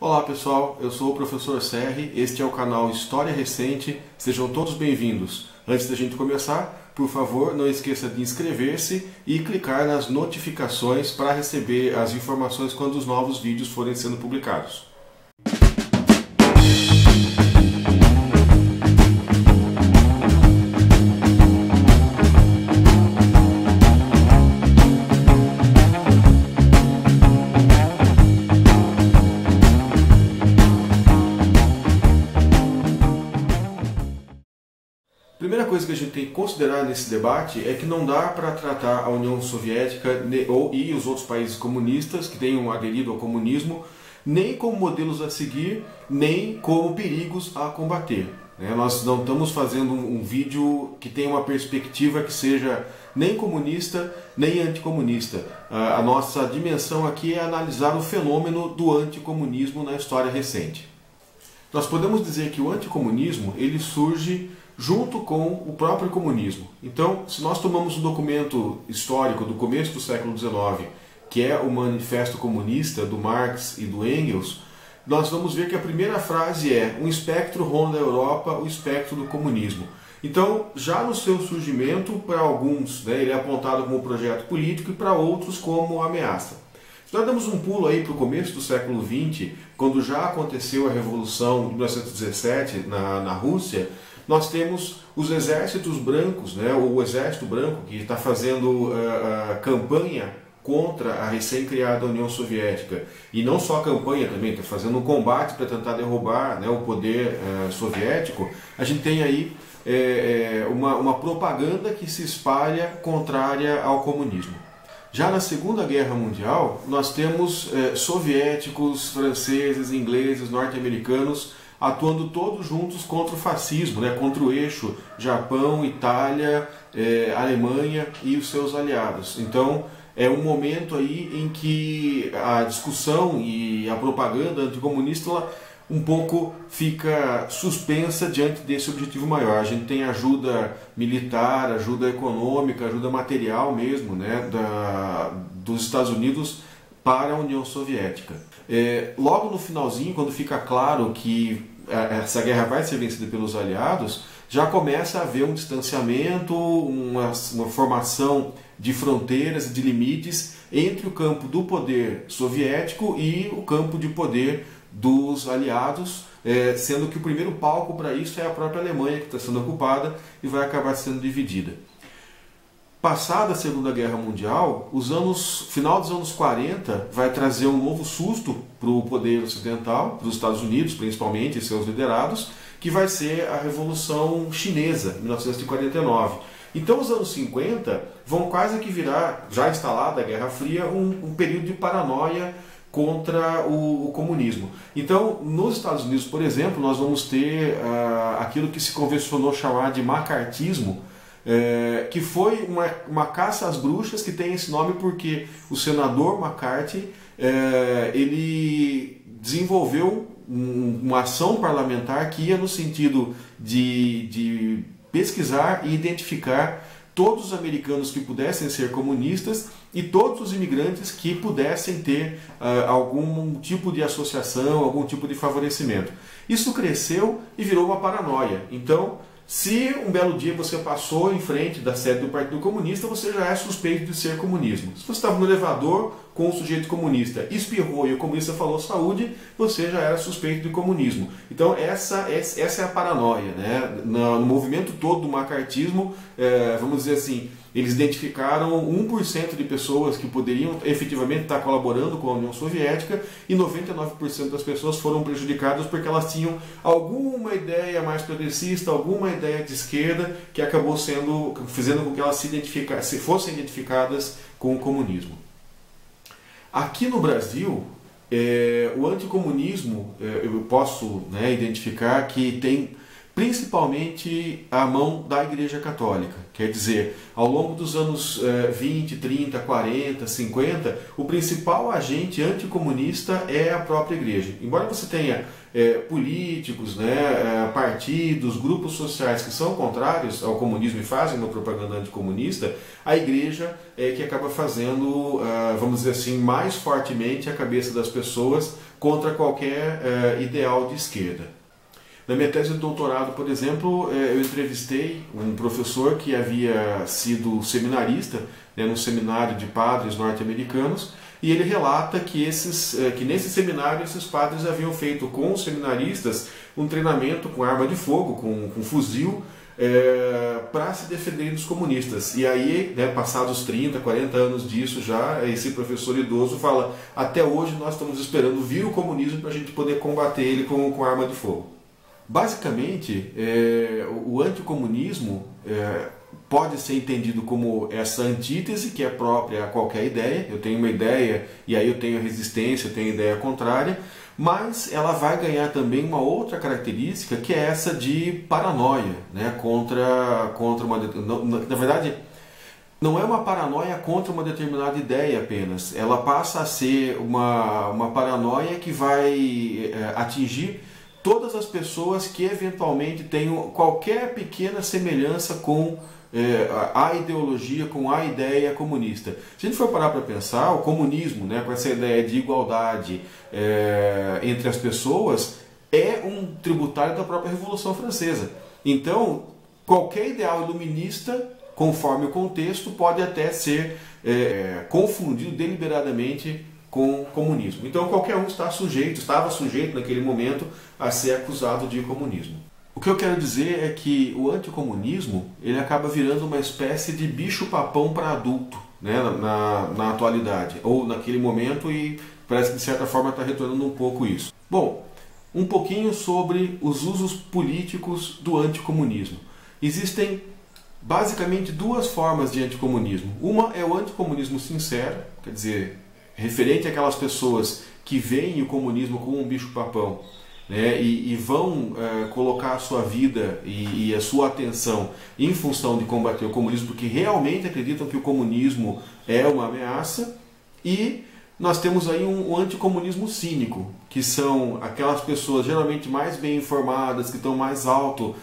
Olá pessoal, eu sou o professor Serri, este é o canal História Recente, sejam todos bem-vindos. Antes da gente começar, por favor, não esqueça de inscrever-se e clicar nas notificações para receber as informações quando os novos vídeos forem sendo publicados. A primeira coisa que a gente tem que considerar nesse debate é que não dá para tratar a União Soviética e os outros países comunistas que tenham aderido ao comunismo nem como modelos a seguir, nem como perigos a combater. Nós não estamos fazendo um vídeo que tenha uma perspectiva que seja nem comunista, nem anticomunista. A nossa dimensão aqui é analisar o fenômeno do anticomunismo na história recente. Nós podemos dizer que o anticomunismo ele surge junto com o próprio comunismo. Então, se nós tomamos um documento histórico do começo do século XIX, que é o Manifesto Comunista do Marx e do Engels, nós vamos ver que a primeira frase é: um espectro ronda a Europa, o espectro do comunismo. Então, já no seu surgimento, para alguns, ele é apontado como projeto político e para outros como ameaça. Se nós damos um pulo aí para o começo do século XX, quando já aconteceu a Revolução de 1917 na Rússia, nós temos os exércitos brancos, o exército branco que está fazendo campanha contra a recém-criada União Soviética. E não só a campanha também, está fazendo um combate para tentar derrubar o poder soviético. A gente tem aí uma propaganda que se espalha contrária ao comunismo. Já na Segunda Guerra Mundial, nós temos soviéticos, franceses, ingleses, norte-americanos atuando todos juntos contra o fascismo, contra o eixo Japão, Itália, Alemanha e os seus aliados. Então é um momento aí em que a discussão e a propaganda anticomunista um pouco fica suspensa diante desse objetivo maior. A gente tem ajuda militar, ajuda econômica, ajuda material mesmo, dos Estados Unidos para a União Soviética. Logo no finalzinho, quando fica claro que essa guerra vai ser vencida pelos aliados, já começa a haver um distanciamento, uma formação de fronteiras e de limites entre o campo do poder soviético e o campo de poder dos aliados, sendo que o primeiro palco para isso é a própria Alemanha, que está sendo ocupada e vai acabar sendo dividida. Passada a Segunda Guerra Mundial, final dos anos 40 vai trazer um novo susto para o poder ocidental, para os Estados Unidos principalmente e seus liderados, que vai ser a Revolução Chinesa, em 1949. Então os anos 50 vão quase que virar, já instalada a Guerra Fria, um período de paranoia contra o comunismo. Então, nos Estados Unidos, por exemplo, nós vamos ter aquilo que se convencionou chamar de macartismo, que foi uma caça às bruxas, que tem esse nome porque o senador McCarthy ele desenvolveu uma ação parlamentar que ia no sentido de pesquisar e identificar todos os americanos que pudessem ser comunistas e todos os imigrantes que pudessem ter algum tipo de associação, algum tipo de favorecimento. Isso cresceu e virou uma paranoia. Então, se um belo dia você passou em frente da sede do Partido Comunista, você já é suspeito de ser comunismo. Se você estava no elevador com um sujeito comunista, espirrou e o comunista falou saúde, você já era suspeito de comunismo. Então essa é a paranoia. No movimento todo do macartismo, vamos dizer assim, eles identificaram 1% de pessoas que poderiam efetivamente estar colaborando com a União Soviética e 99% das pessoas foram prejudicadas porque elas tinham alguma ideia mais progressista, alguma ideia de esquerda que acabou fazendo com que elas fossem identificadas com o comunismo. Aqui no Brasil, o anticomunismo, eu posso identificar que tem principalmente a mão da Igreja Católica. Quer dizer, ao longo dos anos 20, 30, 40, 50, o principal agente anticomunista é a própria Igreja. Embora você tenha políticos, partidos, grupos sociais que são contrários ao comunismo e fazem uma propaganda anticomunista, a Igreja é que acaba fazendo, vamos dizer assim, mais fortemente a cabeça das pessoas contra qualquer ideal de esquerda. Na minha tese de doutorado, por exemplo, eu entrevistei um professor que havia sido seminarista, né, num seminário de padres norte-americanos, e ele relata que nesse seminário esses padres haviam feito com os seminaristas um treinamento com arma de fogo, com fuzil, para se defender dos comunistas. E aí, né, passados 30, 40 anos disso já, esse professor idoso fala: até hoje nós estamos esperando vir o comunismo para a gente poder combater ele com arma de fogo. Basicamente, o anticomunismo pode ser entendido como essa antítese que é própria a qualquer ideia. Eu tenho uma ideia e aí eu tenho a resistência, eu tenho a ideia contrária, mas ela vai ganhar também uma outra característica, que é essa de paranoia, né, contra uma... Na verdade, não é uma paranoia contra uma determinada ideia apenas. Ela passa a ser uma paranoia que vai atingir todas as pessoas que eventualmente tenham qualquer pequena semelhança com a ideologia, com a ideia comunista. Se a gente for parar para pensar, o comunismo, né, com essa ideia de igualdade entre as pessoas, é um tributário da própria Revolução Francesa. Então, qualquer ideal iluminista, conforme o contexto, pode até ser confundido deliberadamente com comunismo. Então qualquer um estava sujeito naquele momento a ser acusado de comunismo. O que eu quero dizer é que o anticomunismo ele acaba virando uma espécie de bicho-papão para adulto, né, na atualidade, ou naquele momento, e parece que de certa forma está retornando um pouco isso. Bom, um pouquinho sobre os usos políticos do anticomunismo. Existem basicamente duas formas de anticomunismo. Uma é o anticomunismo sincero, quer dizer, referente àquelas pessoas que veem o comunismo como um bicho-papão, né, e vão colocar a sua vida e a sua atenção em função de combater o comunismo, porque realmente acreditam que o comunismo é uma ameaça. E nós temos aí um anticomunismo cínico, que são aquelas pessoas geralmente mais bem informadas, que estão mais alto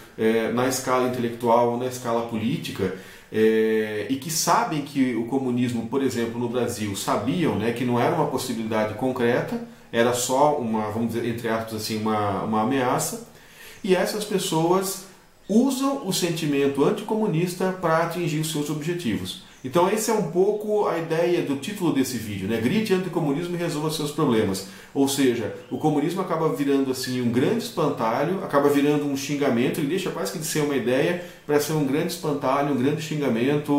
na escala intelectual ou na escala política, e que sabem que o comunismo, por exemplo, no Brasil, sabiam, né, que não era uma possibilidade concreta, era só uma, vamos dizer, entre aspas, assim, uma ameaça, e essas pessoas usam o sentimento anticomunista para atingir os seus objetivos. Então essa é um pouco a ideia do título desse vídeo, né? Grite anticomunismo e resolva seus problemas. Ou seja, o comunismo acaba virando assim um grande espantalho, acaba virando um xingamento, ele deixa quase que de ser uma ideia para ser um grande espantalho, um grande xingamento,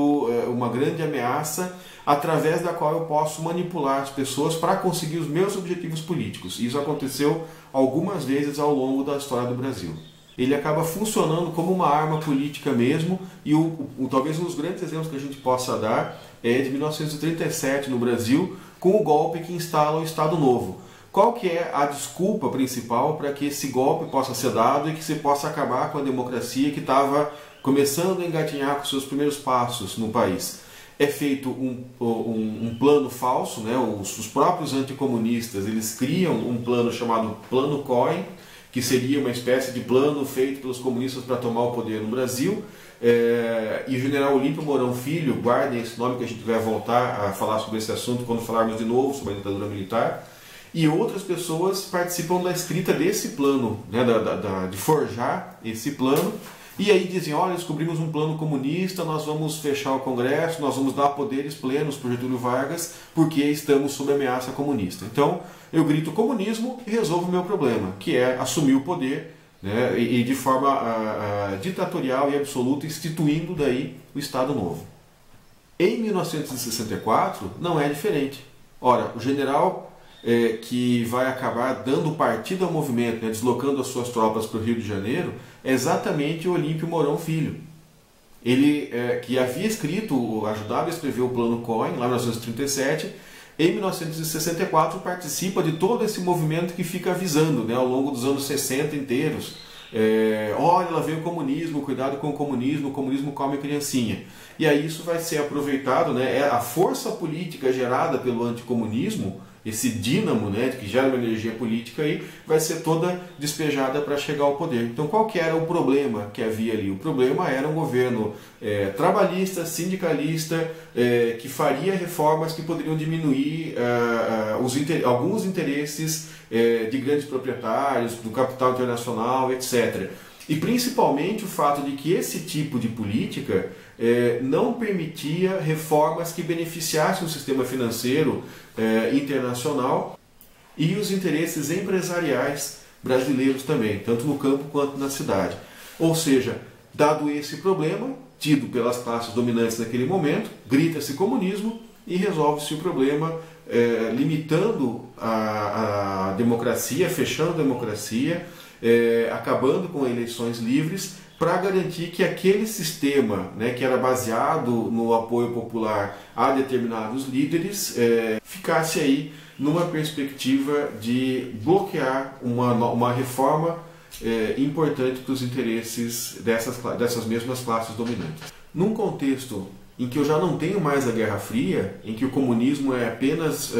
uma grande ameaça, através da qual eu posso manipular as pessoas para conseguir os meus objetivos políticos. Isso aconteceu algumas vezes ao longo da história do Brasil. Ele acaba funcionando como uma arma política mesmo, e talvez um dos grandes exemplos que a gente possa dar é de 1937 no Brasil, com o golpe que instala o Estado Novo. Qual que é a desculpa principal para que esse golpe possa ser dado e que se possa acabar com a democracia que estava começando a engatinhar com seus primeiros passos no país? É feito um plano falso, né? Os próprios anticomunistas eles criam um plano chamado Plano Cohen, que seria uma espécie de plano feito pelos comunistas para tomar o poder no Brasil, e o general Olímpio Mourão Filho, guardem esse nome que a gente vai voltar a falar sobre esse assunto quando falarmos de novo sobre a ditadura militar, e outras pessoas participam da escrita desse plano, né, de forjar esse plano, e aí dizem, olha, descobrimos um plano comunista, nós vamos fechar o Congresso, nós vamos dar poderes plenos para Getúlio Vargas, porque estamos sob ameaça comunista. Então, eu grito comunismo e resolvo o meu problema, que é assumir o poder, né, e de forma ditatorial e absoluta, instituindo daí o Estado Novo. Em 1964, não é diferente. Ora, o general que vai acabar dando partido ao movimento, né, deslocando as suas tropas para o Rio de Janeiro, é exatamente o Olímpio Mourão Filho. Ele, que havia escrito, ajudado a escrever o Plano Cohen, lá em 1937, em 1964 participa de todo esse movimento que fica avisando, né, ao longo dos anos 60 inteiros. Olha, lá vem o comunismo, cuidado com o comunismo come criancinha. E aí isso vai ser aproveitado, né, a força política gerada pelo anticomunismo esse dínamo, né, que gera uma energia política aí, vai ser toda despejada para chegar ao poder. Então qual que era o problema que havia ali? O problema era um governo trabalhista, sindicalista, que faria reformas que poderiam diminuir alguns interesses de grandes proprietários, do capital internacional, etc. E principalmente o fato de que esse tipo de política não permitia reformas que beneficiassem o sistema financeiro internacional e os interesses empresariais brasileiros também, tanto no campo quanto na cidade. Ou seja, dado esse problema, tido pelas classes dominantes naquele momento, grita-se comunismo e resolve-se o problema limitando a democracia, fechando a democracia, acabando com eleições livres, para garantir que aquele sistema, né, que era baseado no apoio popular a determinados líderes, ficasse aí numa perspectiva de bloquear uma reforma importante para os interesses dessas mesmas classes dominantes. Num contexto em que eu já não tenho mais a Guerra Fria, em que o comunismo é apenas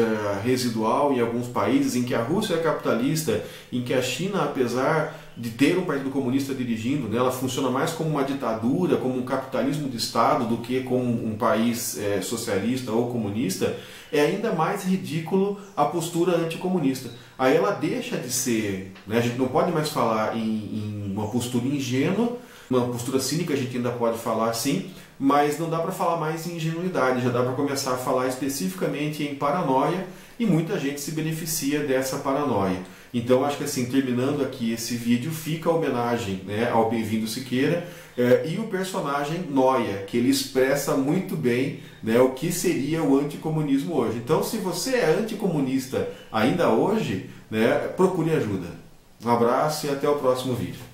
residual em alguns países, em que a Rússia é capitalista, em que a China, apesar de ter um partido comunista dirigindo, né, ela funciona mais como uma ditadura, como um capitalismo de Estado, do que como um país socialista ou comunista, é ainda mais ridículo a postura anticomunista. Aí ela deixa de ser, né, a gente não pode mais falar em uma postura ingênua, uma postura cínica a gente ainda pode falar sim, mas não dá para falar mais em ingenuidade, já dá para começar a falar especificamente em paranoia, e muita gente se beneficia dessa paranoia. Então acho que assim, terminando aqui esse vídeo, fica a homenagem, né, ao Bem-vindo Siqueira e o personagem Noia, que ele expressa muito bem, né, o que seria o anticomunismo hoje. Então se você é anticomunista ainda hoje, né, procure ajuda. Um abraço e até o próximo vídeo.